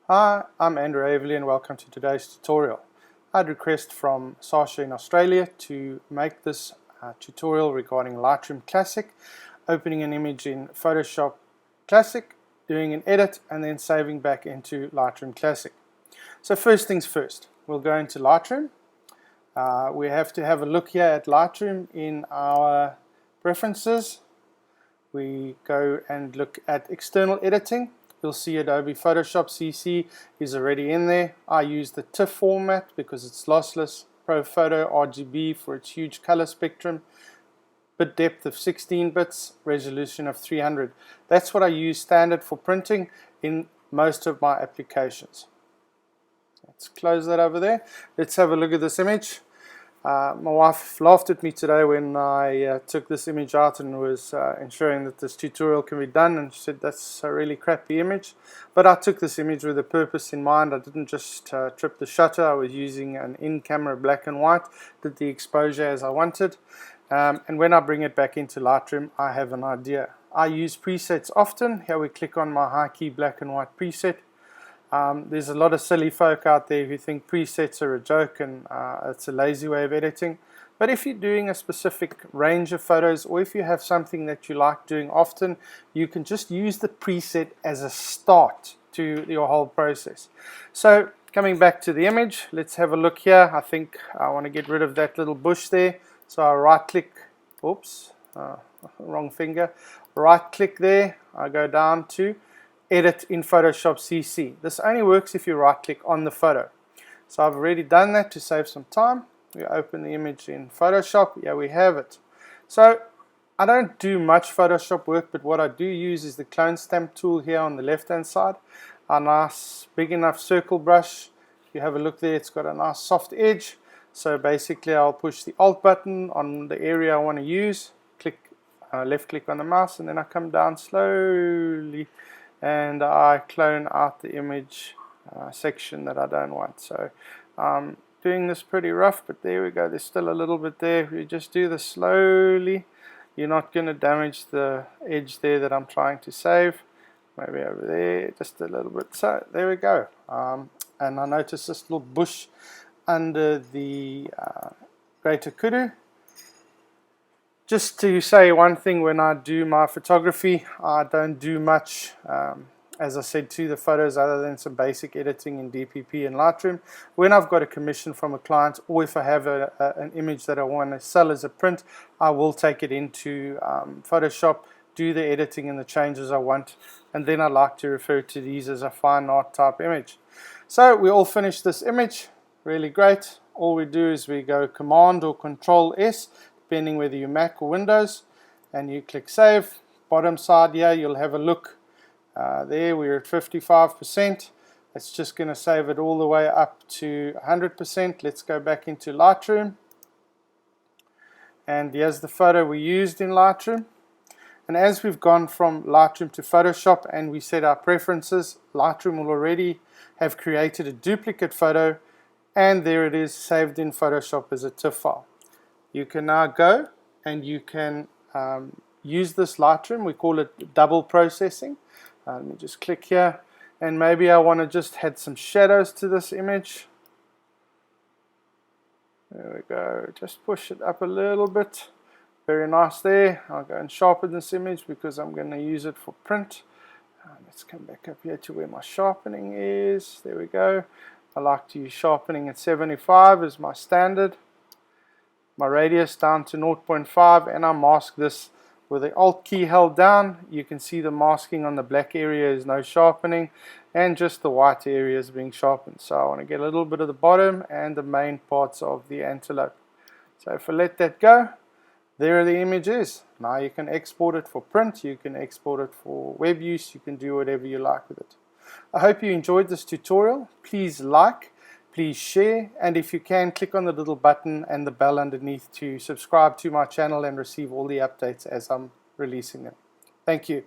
Hi, I'm Andrew Averley and welcome to today's tutorial. I had a request from Sasha in Australia to make this tutorial regarding Lightroom Classic, opening an image in Photoshop Classic, doing an edit and then saving back into Lightroom Classic. So first things first, we'll go into Lightroom. We have to have a look here at Lightroom in our preferences. We go and look at external editing. You'll see Adobe Photoshop CC is already in there. I use the TIFF format because it's lossless, Pro Photo RGB for its huge color spectrum, bit depth of 16 bits, resolution of 300. That's what I use standard for printing in most of my applications. Let's close that over there. Let's have a look at this image. My wife laughed at me today when I took this image out and was ensuring that this tutorial can be done, and she said that's a really crappy image. But I took this image with a purpose in mind. I didn't just trip the shutter. I was using an in-camera black and white, did the exposure as I wanted, and when I bring it back into Lightroom I have an idea. I use presets often. Here we click on my high key black and white preset. There's a lot of silly folk out there who think presets are a joke and it's a lazy way of editing. But if you're doing a specific range of photos, or if you have something that you like doing often, you can just use the preset as a start to your whole process. So coming back to the image, let's have a look here. I think I want to get rid of that little bush there. So I right click, oops, wrong finger, right click there, I go down to Edit in Photoshop CC. This only works if you right click on the photo. So I've already done that to save some time. We open the image in Photoshop. Here we have it. So I don't do much Photoshop work, but what I do use is the clone stamp tool here on the left hand side. A nice big enough circle brush. If you have a look there, it's got a nice soft edge. So basically I'll push the Alt button on the area I want to use, click left click on the mouse, and then I come down slowly and I clone out the image section that I don't want. So I'm doing this pretty rough, but there we go, there's still a little bit there. If you just do this slowly, you're not going to damage the edge there that I'm trying to save. Maybe over there, just a little bit. So there we go. And I notice this little bush under the greater kudu. Just to say one thing, when I do my photography, I don't do much, as I said, to the photos other than some basic editing in DPP and Lightroom. When I've got a commission from a client, or if I have an image that I want to sell as a print, I will take it into Photoshop, do the editing and the changes I want, and then I like to refer to these as a fine art type image. So we all finished this image, really great. All we do is we go Command or Control S, depending whether you're Mac or Windows, and you click Save. Bottom side here, you'll have a look. There we're at 55%. It's just going to save it all the way up to 100%. Let's go back into Lightroom. And here's the photo we used in Lightroom. And as we've gone from Lightroom to Photoshop and we set our preferences, Lightroom will already have created a duplicate photo, and there it is saved in Photoshop as a TIFF file. You can now go and you can use this Lightroom. We call it double processing. Let me just click here, and maybe I want to just add some shadows to this image. There we go. Just push it up a little bit. Very nice there. I'll go and sharpen this image because I'm going to use it for print. Let's come back up here to where my sharpening is. There we go. I like to use sharpening at 75 as my standard. My radius down to 0.5, and I mask this with the Alt key held down. You can see the masking on the black area is no sharpening, and just the white area is being sharpened. So I want to get a little bit of the bottom and the main parts of the antelope. So if I let that go, there the image is. Now you can export it for print, you can export it for web use, you can do whatever you like with it. I hope you enjoyed this tutorial. Please like, please share, and if you can, click on the little button and the bell underneath to subscribe to my channel and receive all the updates as I'm releasing them. Thank you.